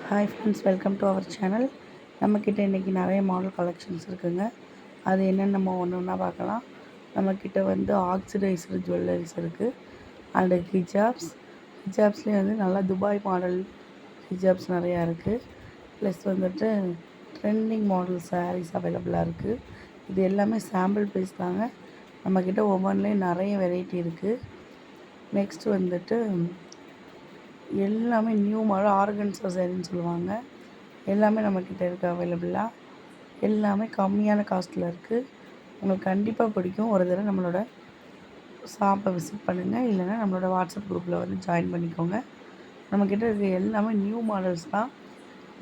Hi friends, welcome to our channel. நம்மக்கிட்ட இன்றைக்கி நிறைய மாடல் கலெக்ஷன்ஸ் இருக்குதுங்க. அது என்னென்னு நம்ம ஒன்று ஒன்றா பார்க்கலாம். நம்மக்கிட்ட வந்து ஆக்சிடைஸ்டு ஜுவல்லரிஸ் இருக்குது. அண்டு ஹிஜாப்ஸ்லேயே வந்து நல்லா துபாய் மாடல் ஹிஜாப்ஸ் நிறையா இருக்குது. ப்ளஸ் வந்துட்டு ட்ரெண்டிங் மாடல் சாரீஸ் அவைலபிளாக இருக்குது. இது எல்லாமே சாம்பிள் பீஸ் தாங்க. நம்மக்கிட்ட ஒவ்வொன்றுலேயும் நிறைய வெரைட்டி இருக்குது. நெக்ஸ்ட் வந்துட்டு எல்லாமே நியூ மாடல் ஆர்கன்ஸா சாரின்னு சொல்லுவாங்க. எல்லாமே நம்மக்கிட்ட இருக்குது அவைலபிளாக. எல்லாமே கம்மியான காஸ்ட்டில் இருக்குது. உங்களுக்கு கண்டிப்பாக பிடிக்கும். ஒரு தடவை நம்மளோட ஷாப்பை விசிட் பண்ணுங்கள். இல்லைன்னா நம்மளோட வாட்ஸ்அப் குரூப்பில் வந்து ஜாயின் பண்ணிக்கோங்க. நம்மக்கிட்ட இருக்க எல்லாமே நியூ மாடல்ஸ் தான்.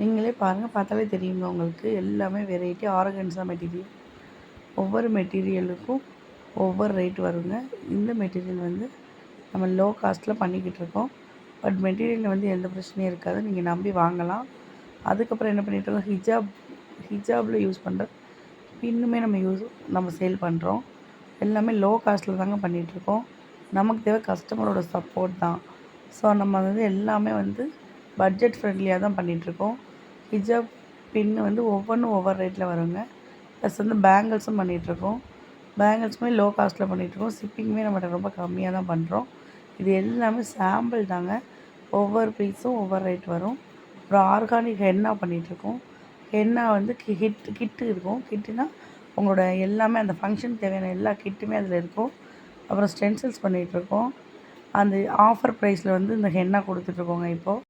நீங்களே பாருங்கள், பார்த்தாலே தெரியுங்க உங்களுக்கு. எல்லாமே வெரைட்டி ஆர்கன்ஸா மெட்டீரியல். ஒவ்வொரு மெட்டீரியலுக்கும் ஒவ்வொரு ரேட் வருங்க. இந்த மெட்டீரியல் வந்து நம்ம லோ காஸ்ட்டில் பண்ணிக்கிட்டு இருக்கோம். பட் மெட்டீரியலில் வந்து எந்த பிரச்சனையும் இருக்காது. நீங்கள் நம்பி வாங்கலாம். அதுக்கப்புறம் என்ன பண்ணிகிட்ருக்கோம், ஹிஜாபில் யூஸ் பண்ணுற இன்னுமே நம்ம சேல் பண்ணுறோம். எல்லாமே லோ காஸ்ட்டில் தாங்க பண்ணிகிட்ருக்கோம். நமக்கு தேவை கஸ்டமரோட சப்போர்ட் தான். ஸோ நம்ம வந்து எல்லாமே வந்து பட்ஜெட் ஃப்ரெண்ட்லியாக தான் பண்ணிகிட்ருக்கோம். ஹிஜாப் பின்னு வந்து ஒவ்வொன்றும் ஒவ்வொரு ரேட்டில் வருங்க. ப்ளஸ் வந்து பேங்கிள்ஸும் பண்ணிகிட்ருக்கோம். பேங்கிள்ஸுமே லோ காஸ்ட்டில் பண்ணிகிட்ருக்கோம். ஷிப்பிங்குமே நம்மகிட்ட ரொம்ப கம்மியாக தான் பண்ணுறோம். இது எல்லாமே சாம்பிள் தாங்க. ஒவ்வொரு பீஸும் ஒவ்வொரு ரேட் வரும். அப்புறம் ஆர்கானிக் ஹென்னா பண்ணிகிட்ருக்கோம். ஹென்னா வந்து கிட்டு இருக்கும். கிட்டுனா உங்களோட எல்லாமே அந்த ஃபங்க்ஷனுக்கு தேவையான எல்லா கிட்டுமே அதில் இருக்கும். அப்புறம் ஸ்டென்சில்ஸ் பண்ணிகிட்ருக்கோம். அந்த ஆஃபர் ப்ரைஸில் வந்து இந்த ஹென்னா கொடுத்துட்ருக்கோங்க இப்போது.